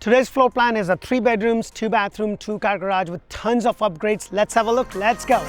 Today's floor plan is a 3 bedrooms, 2 bathroom, 2 car garage with tons of upgrades. Let's have a look. Let's go.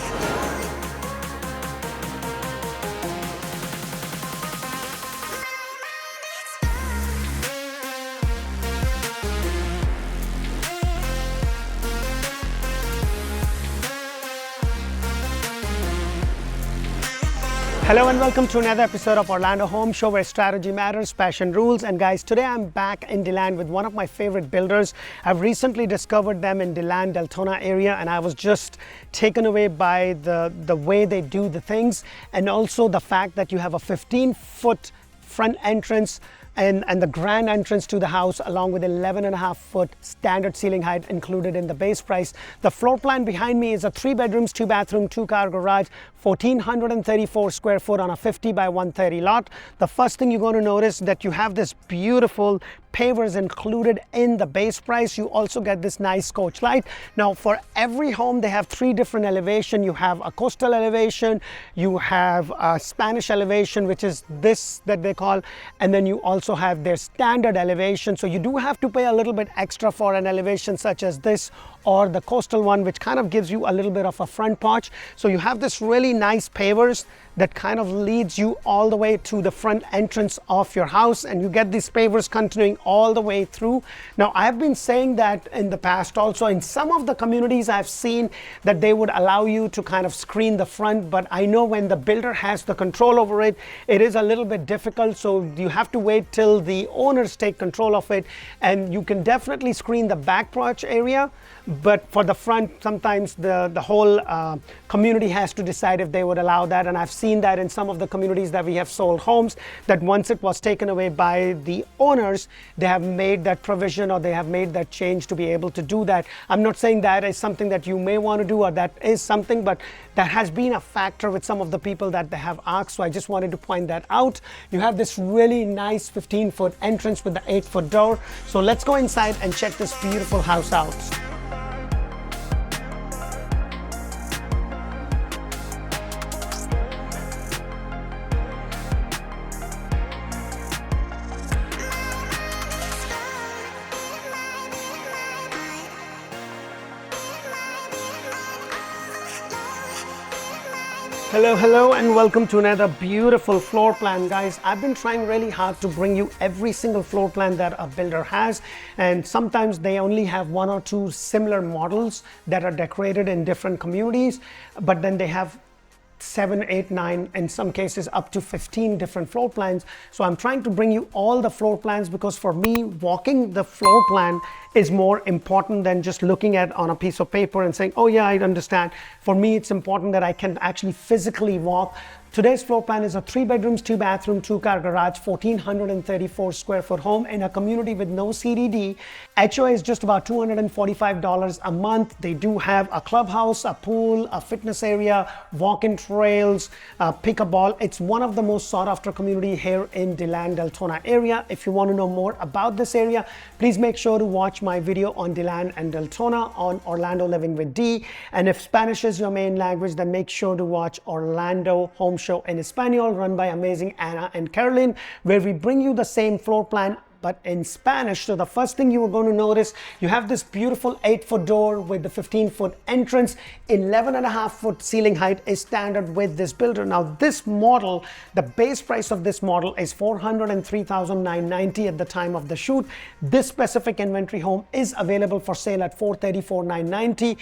Hello and welcome to another episode of Orlando Home Show, where strategy matters, passion rules. And guys, today I'm back in Deland with one of my favorite builders. I've recently discovered them in Deland, Deltona area, and I was just taken away by the way they do the things, and also the fact that you have a 15-foot front entrance and the grand entrance to the house, along with 11.5-foot standard ceiling height included in the base price. The floor plan behind me is a 3 bedrooms, 2 bathroom, 2 car garage, 1,434 square foot on a 50 by 130 lot. The first thing you're going to notice that you have this beautiful pavers included in the base price. You also get this nice coach light. Now, for every home, they have 3 different elevation. You have a coastal elevation, you have a Spanish elevation, which is this that they call, and then you also have their standard elevation. So you do have to pay a little bit extra for an elevation such as this or the coastal one, which kind of gives you a little bit of a front porch. So you have this really nice pavers that kind of leads you all the way to the front entrance of your house, and you get these pavers continuing all the way through. Now, I've been saying that in the past also. In some of the communities I've seen that they would allow you to kind of screen the front, but I know when the builder has the control over it, it is a little bit difficult. So you have to wait till the owners take control of it, and you can definitely screen the back porch area, but for the front, sometimes the whole community has to decide if they would allow that. And I've seen that in some of the communities that we have sold homes, that once it was taken away by the owners, they have made that provision or they have made that change to be able to do that. I'm not saying that is something that you may want to do or that is something, but that has been a factor with some of the people that they have asked. So I just wanted to point that out. You have this really nice 15-foot entrance with the 8-foot door. So let's go inside and check this beautiful house out. Hello and welcome to another beautiful floor plan. Guys, I've been trying really hard to bring you every single floor plan that a builder has, and sometimes they only have 1 or 2 similar models that are decorated in different communities, but then they have 7, 8, 9, in some cases up to 15 different floor plans. So I'm trying to bring you all the floor plans, because for me, walking the floor plan is more important than just looking at on a piece of paper and saying, oh yeah, I understand. For me, it's important that I can actually physically walk. Today's floor plan is a 3 bedrooms, 2 bathroom, 2 car garage, 1,434 square foot home in a community with no CDD. HOA is just about $245 a month. They do have a clubhouse, a pool, a fitness area, walk-in trails, pickleball. It's one of the most sought after community here in Deland, Deltona area. If you want to know more about this area, please make sure to watch my video on Deland and Deltona on Orlando Living with D. And if Spanish is your main language, then make sure to watch Orlandohomeshow in Espanol, run by amazing Anna and Caroline, where we bring you the same floor plan but in Spanish. So the first thing you are going to notice, you have this beautiful 8-foot door with the 15-foot entrance. 11.5-foot ceiling height is standard with this builder. Now this model, the base price of this model is $403,990 at the time of the shoot. This specific inventory home is available for sale at $434,990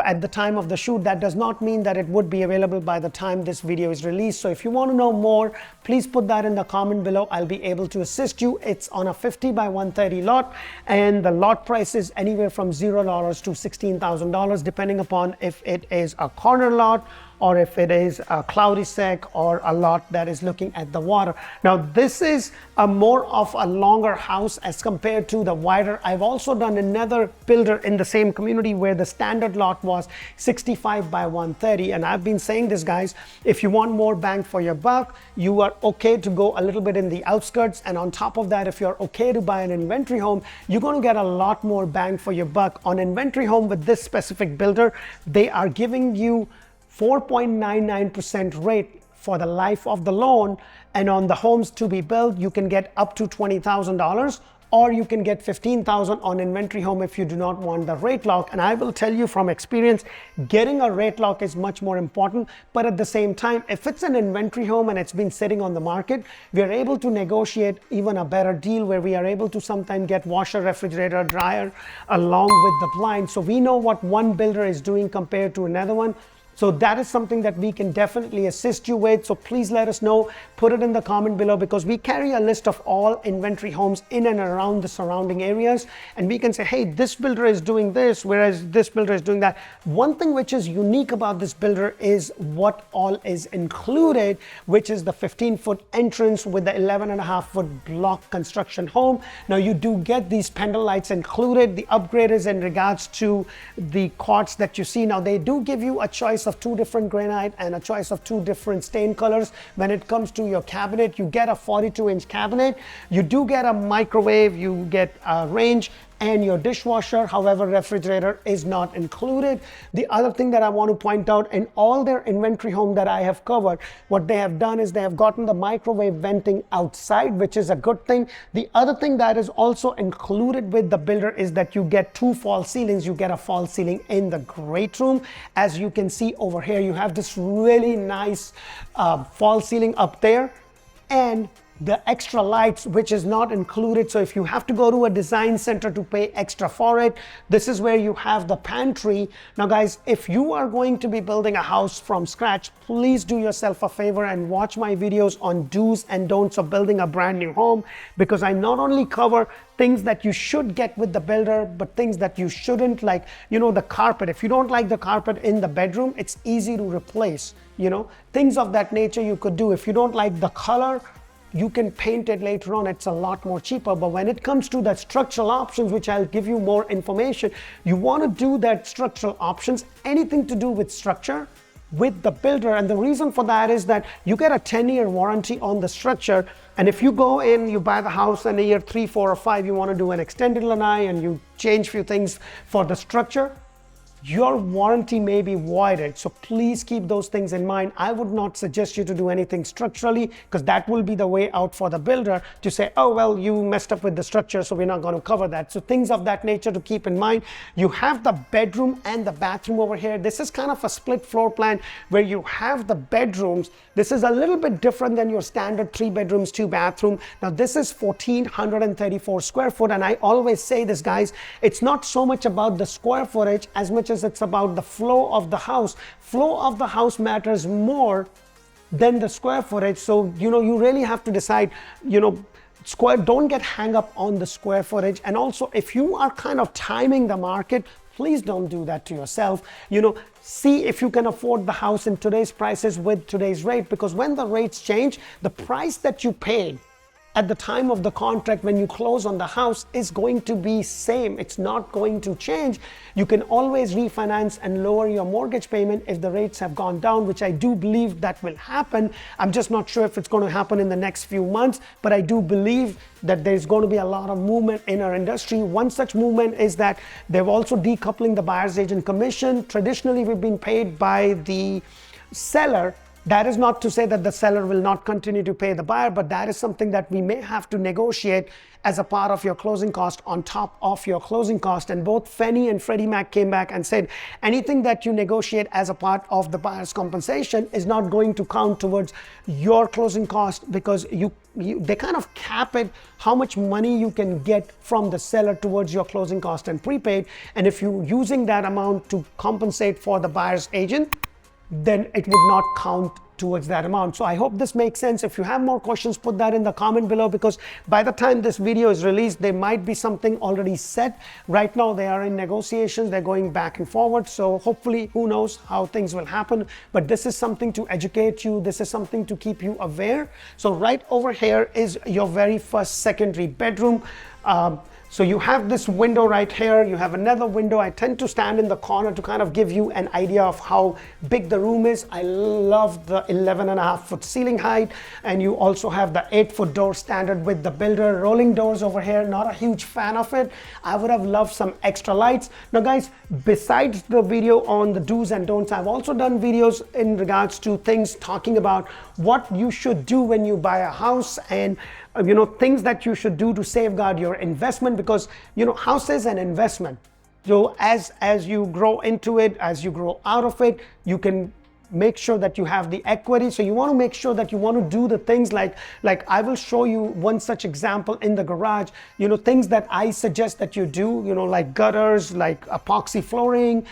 at the time of the shoot. That does not mean that it would be available by the time this video is released. So if you want to know more, please put that in the comment below. I'll be able to assist you. It's on a 50 by 130 lot, and the lot price is anywhere from $0 to $16,000, depending upon if it is a corner lot or if it is a cloudy sec or a lot that is looking at the water. Now this is a more of a longer house as compared to the wider. I've also done another builder in the same community where the standard lot was 65 by 130, and I've been saying this, guys, if you want more bang for your buck, you are okay to go a little bit in the outskirts, and on top of that, if you're okay to buy an inventory home, you're going to get a lot more bang for your buck. On inventory home with this specific builder, they are giving you 4.99% rate for the life of the loan, and on the homes to be built, you can get up to $20,000 or you can get 15,000 on inventory home if you do not want the rate lock. And I will tell you from experience, getting a rate lock is much more important. But at the same time, if it's an inventory home and it's been sitting on the market, we are able to negotiate even a better deal where we are able to sometimes get washer, refrigerator, dryer along with the blind. So we know what one builder is doing compared to another one. So that is something that we can definitely assist you with. So please let us know, put it in the comment below, because we carry a list of all inventory homes in and around the surrounding areas. And we can say, hey, this builder is doing this, whereas this builder is doing that. One thing which is unique about this builder is what all is included, which is the 15-foot entrance with the 11.5-foot block construction home. Now you do get these pendant lights included. The upgrade is in regards to the quartz that you see. Now they do give you a choice of 2 different granite and a choice of 2 different stain colors. When it comes to your cabinet, you get a 42-inch cabinet. You do get a microwave, you get a range, and your dishwasher. However, refrigerator is not included. The other thing that I want to point out, in all their inventory home that I have covered, what they have done is they have gotten the microwave venting outside, which is a good thing. The other thing that is also included with the builder is that you get 2 false ceilings. You get a false ceiling in the great room. As you can see over here, you have this really nice false ceiling up there, and the extra lights, which is not included. So if you have to go to a design center to pay extra for it, this is where you have the pantry. Now guys, if you are going to be building a house from scratch, please do yourself a favor and watch my videos on do's and don'ts of building a brand new home, because I not only cover things that you should get with the builder, but things that you shouldn't, like, you know, the carpet. If you don't like the carpet in the bedroom, it's easy to replace, you know, things of that nature you could do. If you don't like the color, you can paint it later on. It's a lot more cheaper. But when it comes to the structural options, which I'll give you more information, you want to do that structural options, anything to do with structure, with the builder. And the reason for that is that you get a 10-year warranty on the structure. And if you go in, you buy the house, and in year 3, 4, or 5, you want to do an extended lanai and you change few things for the structure, your warranty may be voided. So please keep those things in mind. I would not suggest you to do anything structurally, because that will be the way out for the builder to say, oh, well, you messed up with the structure, so we're not going to cover that. So things of that nature to keep in mind. You have the bedroom and the bathroom over here. This is kind of a split floor plan where you have the bedrooms. This is a little bit different than your standard 3 bedrooms, 2 bathroom. Now this is 1,434 square foot. And I always say this, guys, it's not so much about the square footage as much as it's about the flow of the house. Flow of the house matters more than the square footage. So, you know, you really have to decide, you know, don't get hung up on the square footage. And also, if you are kind of timing the market, please don't do that to yourself. You know, see if you can afford the house in today's prices with today's rate, because when the rates change, the price that you paid at the time of the contract when you close on the house is going to be same. It's not going to change. You can always refinance and lower your mortgage payment if the rates have gone down, which I do believe that will happen. I'm just not sure if it's going to happen in the next few months, but I do believe that there's going to be a lot of movement in our industry. One such movement is that they're also decoupling the buyer's agent commission. Traditionally, we've been paid by the seller. That is not to say that the seller will not continue to pay the buyer, but that is something that we may have to negotiate as a part of your closing cost on top of your closing cost. And both Fannie and Freddie Mac came back and said anything that you negotiate as a part of the buyer's compensation is not going to count towards your closing cost, because they kind of cap it how much money you can get from the seller towards your closing cost and prepaid. And if you're using that amount to compensate for the buyer's agent, then it would not count towards that amount. So I hope this makes sense. If you have more questions, put that in the comment below, because by the time this video is released, there might be something already set. Right now, they are in negotiations. They're going back and forward. So hopefully, who knows how things will happen. But this is something to educate you. This is something to keep you aware. So right over here is your very first secondary bedroom. So you have this window right here, you have another window. I tend to stand in the corner to kind of give you an idea of how big the room is. I love the 11.5-foot ceiling height, and you also have the 8-foot door standard with the builder rolling doors over here. Not a huge fan of it. I would have loved some extra lights. Now guys, besides the video on the do's and don'ts, I've also done videos in regards to things talking about what you should do when you buy a house, and things that you should do to safeguard your investment, because house is an investment. So as you grow into it, as you grow out of it, you can make sure that you have the equity. So you want to make sure that you want to do the things like I will show you one such example in the garage, things that I suggest that you do, like gutters, like epoxy flooring,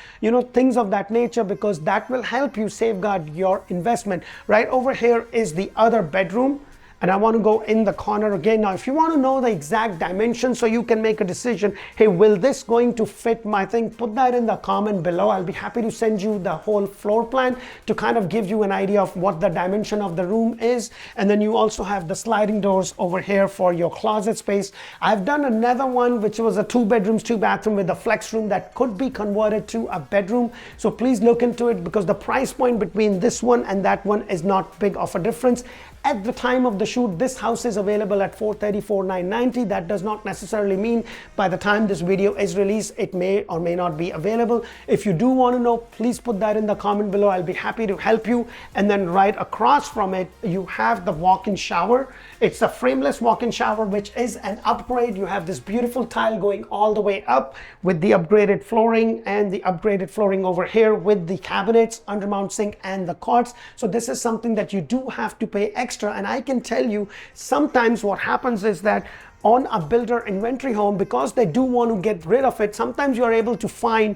things of that nature, because that will help you safeguard your investment. Right over here is the other bedroom. And I want to go in the corner again. Now, if you want to know the exact dimensions so you can make a decision, hey, will this going to fit my thing? Put that in the comment below. I'll be happy to send you the whole floor plan to kind of give you an idea of what the dimension of the room is. And then you also have the sliding doors over here for your closet space. I've done another one, which was a 2 bedrooms, 2 bathroom with a flex room that could be converted to a bedroom. So please look into it, because the price point between this one and that one is not big of a difference. At the time of the shoot, this house is available at $434,990. That does not necessarily mean by the time this video is released, it may or may not be available. If you do want to know, please put that in the comment below. I'll be happy to help you. And then right across from it, you have the walk-in shower. It's a frameless walk-in shower, which is an upgrade. You have this beautiful tile going all the way up with the upgraded flooring, and the upgraded flooring over here with the cabinets, undermount sink, and the quartz. So this is something that you do have to pay extra. And I can tell you, sometimes what happens is that on a builder inventory home, because they do want to get rid of it, sometimes you're able to find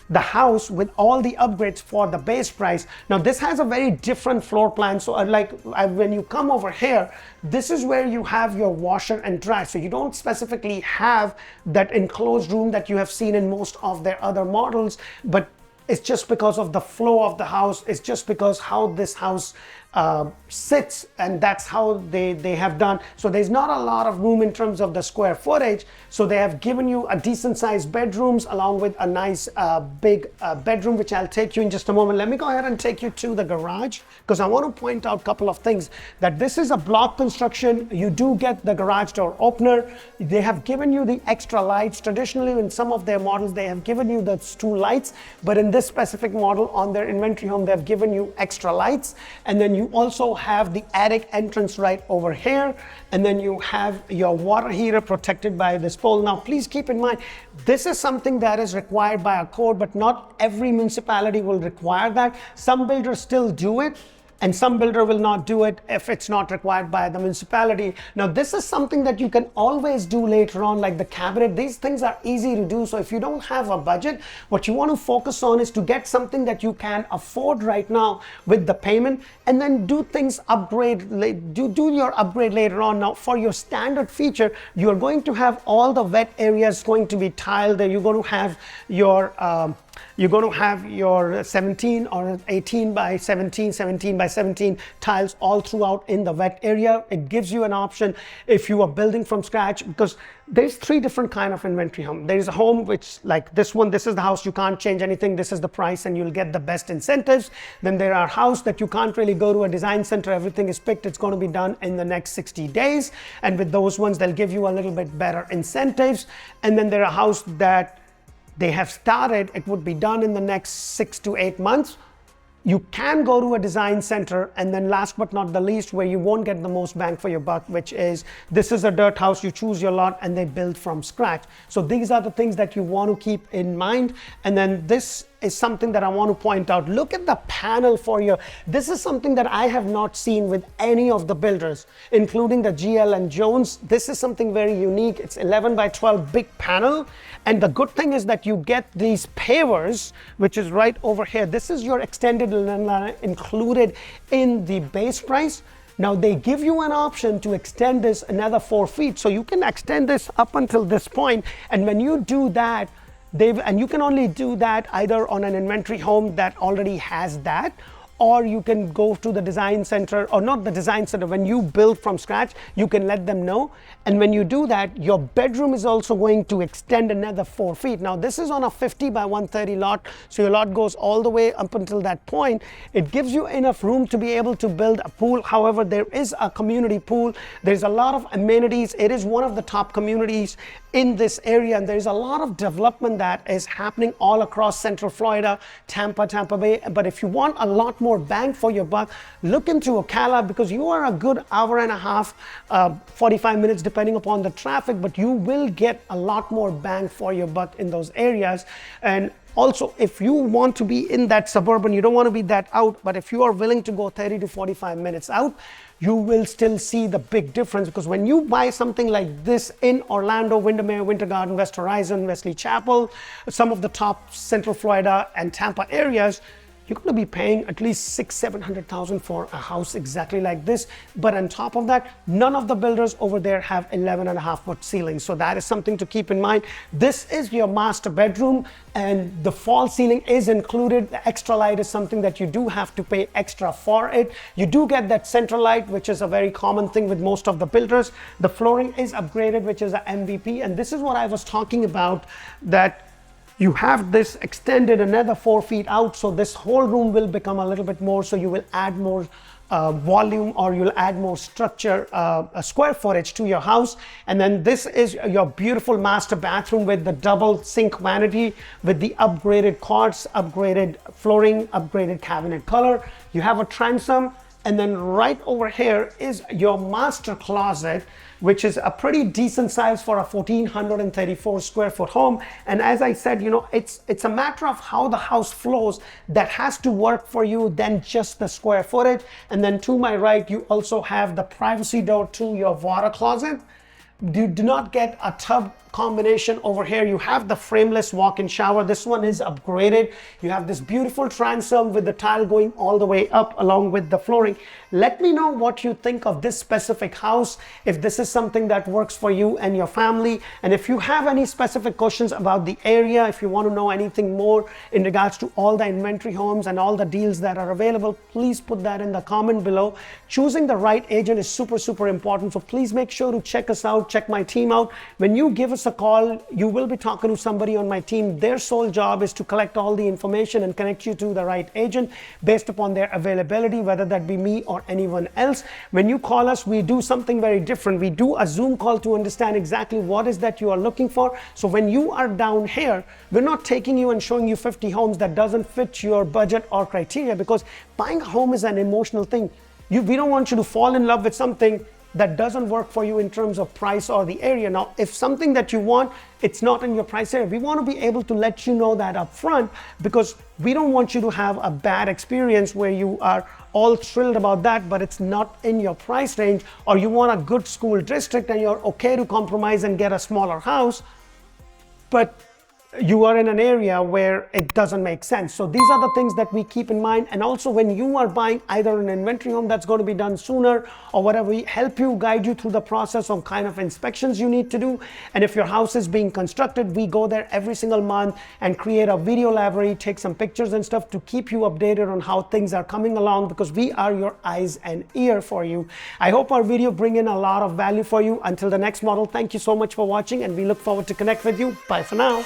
the house with all the upgrades for the base price. Now this has a very different floor plan. So when you come over here, this is where you have your washer and dryer. So you don't specifically have that enclosed room that you have seen in most of their other models, but it's just because of the flow of the house. It's just because how this house sits, and that's how they have done. So there's not a lot of room in terms of the square footage. So they have given you a decent sized bedrooms along with a nice big bedroom, which I'll take you in just a moment. Let me go ahead and take you to the garage, because I want to point out a couple of things. That this is a block construction. You do get the garage door opener. They have given you the extra lights. Traditionally in some of their models, they have given you those 2 lights, but in this specific model on their inventory home, they have given you extra lights. And then you also have the attic entrance right over here, and then you have your water heater protected by this pole. Now please keep in mind, this is something that is required by a code, but not every municipality will require that. Some builders still do it, and some builder will not do it if it's not required by the municipality. Now this is something that you can always do later on, like the cabinet. These things are easy to do. So if you don't have a budget, what you want to focus on is to get something that you can afford right now with the payment, and then do things do your upgrade later on. Now for your standard feature, you're going to have all the wet areas going to be tiled. You're going to have your 17 or 18 by 17, 17 by 17 tiles all throughout in the wet area. It gives you an option if you are building from scratch, because there's 3 different kind of inventory home. There is a home which, like this one, this is the house, you can't change anything, this is the price, and you'll get the best incentives. Then there are house that you can't really go to a design center, everything is picked, it's going to be done in the next 60 days. And with those ones, they'll give you a little bit better incentives. And then there are house that they have started, it would be done in the next 6 to 8 months. You can go to a design center. And then last but not the least, where you won't get the most bang for your buck, which is this is a dirt house, you choose your lot and they build from scratch. So these are the things that you want to keep in mind. And then this is something that I want to point out. Look at the panel for your, this is something that I have not seen with any of the builders, including the GL and Jones. This is something very unique. It's 11 by 12 big panel. And the good thing is that you get these pavers, which is right over here. This is your extended line included in the base price. Now they give you an option to extend this another 4 feet. So you can extend this up until this point. And when you do that, and you can only do that either on an inventory home that already has that, or you can go to the design center, or not the design center, when you build from scratch, you can let them know. And when you do that, your bedroom is also going to extend another 4 feet. Now this is on a 50 by 130 lot, so your lot goes all the way up until that point. It gives you enough room to be able to build a pool. However, there is a community pool. There's a lot of amenities. It is one of the top communities in this area, and there's a lot of development that is happening all across Central Florida, Tampa Bay. But if you want a lot more more bang for your buck, look into Ocala, because you are a good hour and a half, 45 minutes depending upon the traffic, but you will get a lot more bang for your buck in those areas. And also, if you want to be in that suburban, you don't want to be that out, but if you are willing to go 30 to 45 minutes out, you will still see the big difference. Because when you buy something like this in Orlando, Windermere, Winter Garden, West Horizon, Wesley Chapel, some of the top Central Florida and Tampa areas, you're going to be paying at least $600,000-700,000 for a house exactly like this. But on top of that, none of the builders over there have 11.5-foot ceilings. So that is something to keep in mind. This is your master bedroom, and the false ceiling is included. The extra light is something that you do have to pay extra for it. You do get that central light, which is a very common thing with most of the builders. The flooring is upgraded, which is a MVP. And this is what I was talking about, that you have this extended another 4 feet out, so this whole room will become a little bit more, so you will add more volume, or you'll add more structure, square footage to your house. And then this is your beautiful master bathroom with the double sink vanity, with the upgraded quartz, upgraded flooring, upgraded cabinet color. You have a transom, and then right over here is your master closet, which is a pretty decent size for a 1,434 square foot home. And as I said, you know, it's a matter of how the house flows that has to work for you than just the square footage. And then to my right, you also have the privacy door to your water closet. You do not get a tub combination over here. You have the frameless walk-in shower. This one is upgraded. You have this beautiful transom with the tile going all the way up along with the flooring. Let me know what you think of this specific house, if this is something that works for you and your family. And if you have any specific questions about the area, if you want to know anything more in regards to all the inventory homes and all the deals that are available, please put that in the comment below. Choosing the right agent is super important. So please make sure to check us out, check my team out. When you give us a call, you will be talking to somebody on my team. Their sole job is to collect all the information and connect you to the right agent based upon their availability, whether that be me or anyone else. When you call us, we do something very different. We do a Zoom call to understand exactly what is that you are looking for. So when you are down here, we're not taking you and showing you 50 homes that doesn't fit your budget or criteria, because buying a home is an emotional thing. We don't want you to fall in love with something that doesn't work for you in terms of price or the area. Now, if something that you want, it's not in your price area, we want to be able to let you know that up front, because we don't want you to have a bad experience where you are all thrilled about that, but it's not in your price range, or you want a good school district and you're okay to compromise and get a smaller house, but you are in an area where it doesn't make sense. So these are the things that we keep in mind. And also, when you are buying either an inventory home that's going to be done sooner or whatever, we help you, guide you through the process of kind of inspections you need to do. And if your house is being constructed, we go there every single month and create a video library, take some pictures and stuff to keep you updated on how things are coming along, because we are your eyes and ear for you. I hope our video bring in a lot of value for you. Until the next model, thank you so much for watching, and we look forward to connect with you. Bye for now.